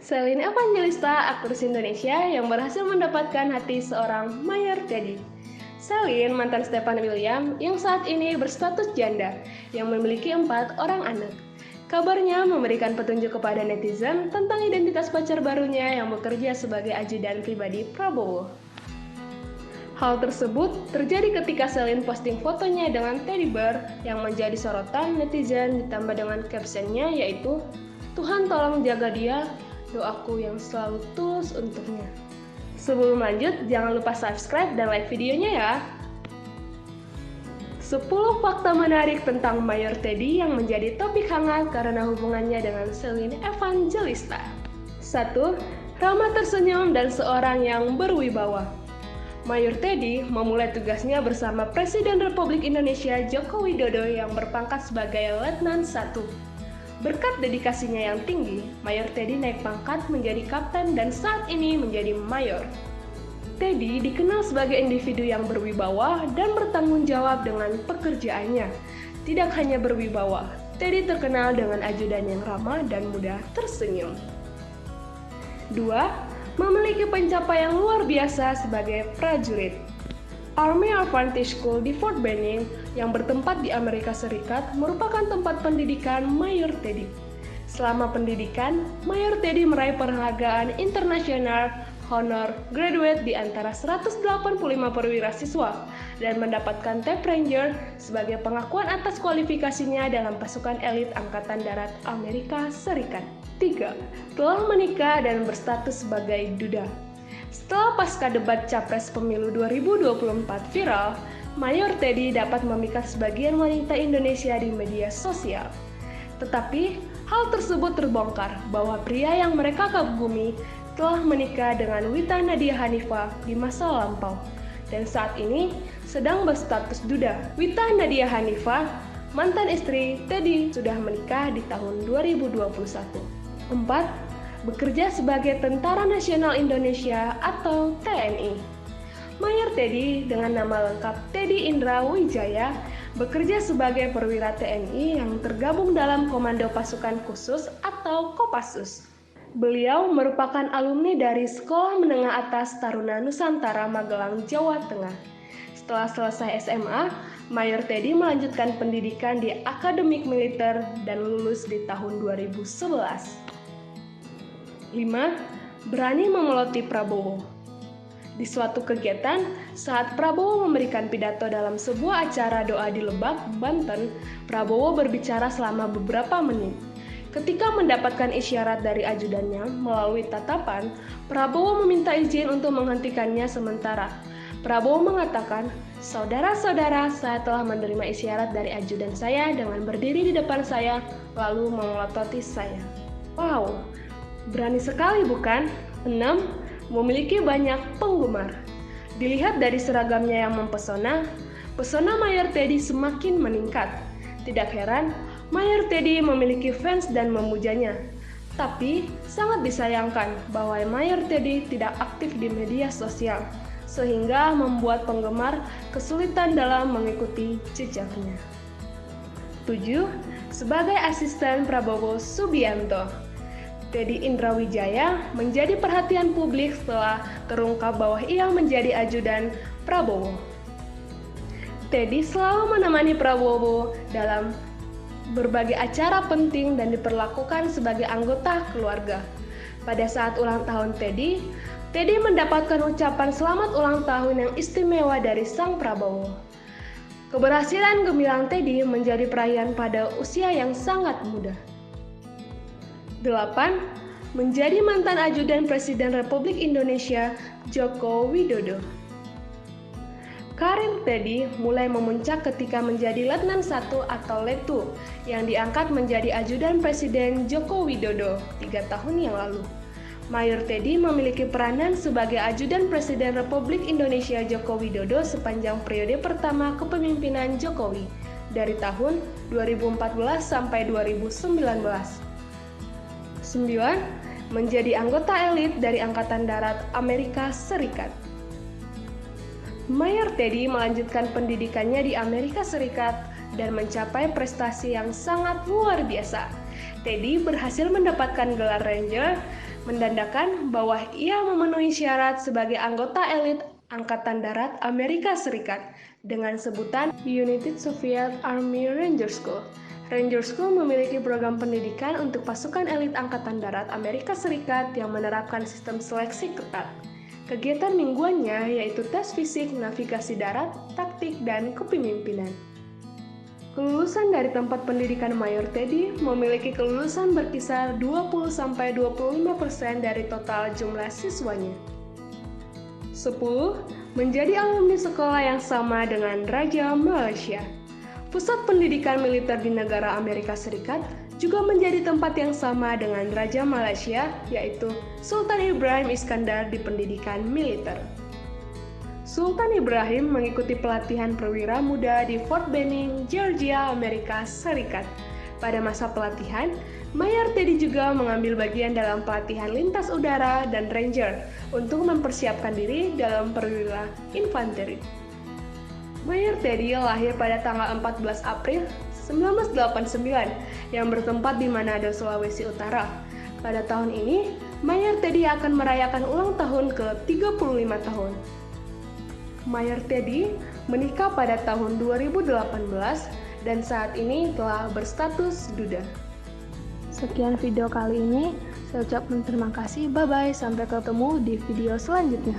Celine Evangelista, aktris Indonesia yang berhasil mendapatkan hati seorang Mayor Teddy. Celine, mantan Stefan William, yang saat ini berstatus janda, yang memiliki 4 orang anak. Kabarnya memberikan petunjuk kepada netizen tentang identitas pacar barunya yang bekerja sebagai ajudan pribadi Prabowo. Hal tersebut terjadi ketika Celine posting fotonya dengan teddy bear yang menjadi sorotan netizen ditambah dengan captionnya yaitu "Tuhan tolong jaga dia, doaku yang selalu tulus untuknya." Sebelum lanjut, jangan lupa subscribe dan like videonya ya. 10 fakta menarik tentang Mayor Teddy yang menjadi topik hangat karena hubungannya dengan Celine Evangelista. 1. Ramah tersenyum dan seorang yang berwibawa. Mayor Teddy memulai tugasnya bersama Presiden Republik Indonesia Joko Widodo yang berpangkat sebagai Letnan 1. Berkat dedikasinya yang tinggi, Mayor Teddy naik pangkat menjadi kapten dan saat ini menjadi mayor. Teddy dikenal sebagai individu yang berwibawa dan bertanggung jawab dengan pekerjaannya. Tidak hanya berwibawa, Teddy terkenal dengan ajudan yang ramah dan mudah tersenyum. 2. Memiliki pencapaian luar biasa sebagai prajurit. Army Advantage School di Fort Benning yang bertempat di Amerika Serikat merupakan tempat pendidikan Mayor Teddy. Selama pendidikan, Mayor Teddy meraih penghargaan internasional honor graduate di antara 185 perwira siswa dan mendapatkan Tab Ranger sebagai pengakuan atas kualifikasinya dalam pasukan elit Angkatan Darat Amerika Serikat. 3. Telah menikah dan berstatus sebagai duda. Setelah pasca debat Capres Pemilu 2024 viral, Mayor Teddy dapat memikat sebagian wanita Indonesia di media sosial. Tetapi, hal tersebut terbongkar bahwa pria yang mereka kagumi telah menikah dengan Wita Nadia Hanifah di masa lampau dan saat ini sedang berstatus duda. Wita Nadia Hanifah, mantan istri Teddy, sudah menikah di tahun 2021. 4. Bekerja sebagai Tentara Nasional Indonesia atau TNI. Mayor Teddy dengan nama lengkap Teddy Indra Wijaya bekerja sebagai perwira TNI yang tergabung dalam Komando Pasukan Khusus atau Kopassus. Beliau merupakan alumni dari Sekolah Menengah Atas Taruna Nusantara Magelang, Jawa Tengah. Setelah selesai SMA, Mayor Teddy melanjutkan pendidikan di Akademik Militer dan lulus di tahun 2011. 5. Berani memeloti Prabowo. Di suatu kegiatan, saat Prabowo memberikan pidato dalam sebuah acara doa di Lebak, Banten, Prabowo berbicara selama beberapa menit. Ketika mendapatkan isyarat dari ajudannya melalui tatapan, Prabowo meminta izin untuk menghentikannya sementara. Prabowo mengatakan, "Saudara-saudara, saya telah menerima isyarat dari ajudan saya dengan berdiri di depan saya, lalu memelototi saya." Wow, berani sekali bukan? 6. Memiliki banyak penggemar. Dilihat dari seragamnya yang mempesona, pesona Mayor Teddy semakin meningkat. Tidak heran, Mayor Teddy memiliki fans dan memujanya. Tapi, sangat disayangkan bahwa Mayor Teddy tidak aktif di media sosial, sehingga membuat penggemar kesulitan dalam mengikuti jejaknya. 7. Sebagai asisten Prabowo Subianto. Teddy Indra Wijaya menjadi perhatian publik setelah terungkap bahwa ia menjadi ajudan Prabowo. Teddy selalu menemani Prabowo dalam berbagai acara penting dan diperlakukan sebagai anggota keluarga. Pada saat ulang tahun Teddy mendapatkan ucapan selamat ulang tahun yang istimewa dari sang Prabowo. Keberhasilan gemilang Teddy menjadi perayaan pada usia yang sangat muda. 8. Menjadi mantan ajudan Presiden Republik Indonesia Joko Widodo. Karir Teddy mulai memuncak ketika menjadi Letnan 1 atau Letu yang diangkat menjadi ajudan Presiden Joko Widodo 3 tahun yang lalu. Mayor Teddy memiliki peranan sebagai ajudan Presiden Republik Indonesia Joko Widodo sepanjang periode pertama kepemimpinan Jokowi dari tahun 2014 sampai 2019. 9. Menjadi anggota elit dari Angkatan Darat Amerika Serikat. Mayor Teddy melanjutkan pendidikannya di Amerika Serikat dan mencapai prestasi yang sangat luar biasa. Teddy berhasil mendapatkan gelar Ranger menandakan bahwa ia memenuhi syarat sebagai anggota elit Angkatan Darat Amerika Serikat dengan sebutan United Soviet Army Ranger School. Ranger School memiliki program pendidikan untuk pasukan elit Angkatan Darat Amerika Serikat yang menerapkan sistem seleksi ketat. Kegiatan mingguannya yaitu tes fisik, navigasi darat, taktik, dan kepemimpinan. Kelulusan dari tempat pendidikan Mayor Teddy memiliki kelulusan berkisar 20-25% dari total jumlah siswanya. 10. Menjadi alumni sekolah yang sama dengan Raja Malaysia. Pusat pendidikan militer di negara Amerika Serikat juga menjadi tempat yang sama dengan Raja Malaysia, yaitu Sultan Ibrahim Iskandar di pendidikan militer. Sultan Ibrahim mengikuti pelatihan perwira muda di Fort Benning, Georgia, Amerika Serikat. Pada masa pelatihan, Mayor Teddy juga mengambil bagian dalam pelatihan lintas udara dan ranger untuk mempersiapkan diri dalam perwira infanteri. Mayor Teddy lahir pada tanggal 14 April 1989 yang bertempat di Manado, Sulawesi Utara. Pada tahun ini, Mayor Teddy akan merayakan ulang tahun ke-35 tahun. Mayor Teddy menikah pada tahun 2018 dan saat ini telah berstatus duda. Sekian video kali ini, saya ucapkan terima kasih, bye-bye, sampai ketemu di video selanjutnya.